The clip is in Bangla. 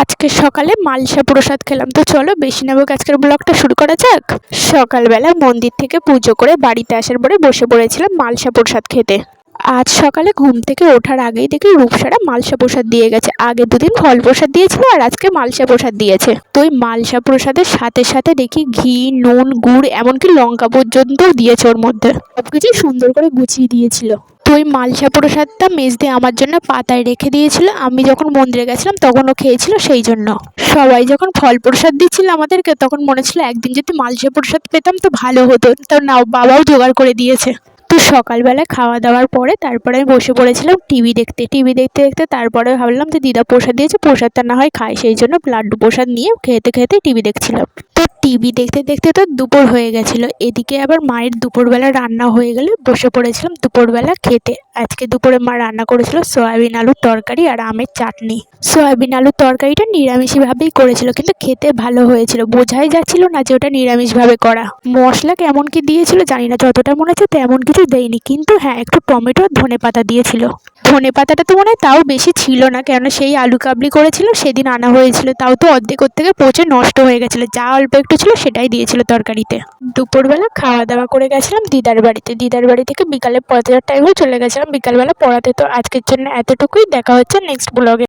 আজকে সকালে মালসা প্রসাদ খেলাম। তো চলো বেশি না বকে আজকের ব্লগটা শুরু করা যাক। সকালবেলা মন্দির থেকে পুজো করে বাড়িতে আসার পরে বসে পড়েছিলাম মালসা প্রসাদ খেতে। আজ সকালে ঘুম থেকে ওঠার আগেই দেখি রূপসারা মালসা প্রসাদ দিয়ে গেছে। আগে দুদিন ফল প্রসাদ দিয়েছিল আর আজকে মালসা প্রসাদ দিয়েছে। তো ওই মালসা প্রসাদের সাথে সাথে দেখি ঘি, নুন, গুড়, এমনকি লঙ্কা পর্যন্ত দিয়েছে ওর মধ্যে। সবকিছু সুন্দর করে গুছিয়ে দিয়েছিল। তো ওই মালসা প্রসাদটা মেজদি আমার জন্য পাতায় রেখে দিয়েছিল। আমি যখন মন্দিরে গেছিলাম তখন ও খেয়েছিল, সেই জন্য। সবাই যখন ফল প্রসাদ দিচ্ছিল আমাদেরকে, তখন মনে ছিল একদিন যদি মালসা প্রসাদ পেতাম তো ভালো হতো। তো না, বাবাও জোগাড় করে দিয়েছে। তো সকালবেলা খাওয়া দাওয়ার পরে তারপরে আমি বসে পড়েছিলাম টিভি দেখতে দেখতে তারপরে ভাবলাম যে দিদা প্রসাদ দিয়েছে, প্রসাদটা না হয় খাই, সেই জন্য লাড্ডু প্রসাদ নিয়ে খেতে খেতে টিভি দেখছিলাম। তো টিভি দেখতে দেখতে তো দুপুর হয়ে গেছিলো। এদিকে আবার মায়ের দুপুরবেলা রান্না হয়ে গেলে বসে পড়েছিলাম দুপুরবেলা খেতে। আজকে দুপুরে মা রান্না করেছিল সয়াবিন আলুর তরকারি আর আমের চাটনি। সয়াবিন আলুর তরকারিটা নিরামিষভাবেই করেছিল, কিন্তু খেতে ভালো হয়েছিল। বোঝাই যাচ্ছিল না যে ওটা নিরামিষভাবে করা। মশলা কেমন কি দিয়েছিল জানি না, যতটা মনে হচ্ছে তেমন কিছু দেয়নি, কিন্তু হ্যাঁ একটু টমেটো আর ধনেপাতা দিয়েছিল। ধনেপাতাটা তো মনে হয় তাও বেশি ছিল না, কেননা সেই আলু কাবলি করেছিল সেদিন আনা হয়েছিল, তাও তো অর্ধেক থেকে পচে নষ্ট হয়ে গেছিলো। যা অল্প একটু ছিল সেটাই দিয়েছিল তরকারিতে। দুপুরবেলা খাওয়া দাওয়া করে গেছিলাম দিদার বাড়িতে। দিদার বাড়ি থেকে বিকালে পড়াতে যাওয়ার টাইমে চলে গেছিলাম বিকালবেলা পড়াতে। তো আজকের জন্য এতটুকুই। দেখা হচ্ছে নেক্সট ব্লগে।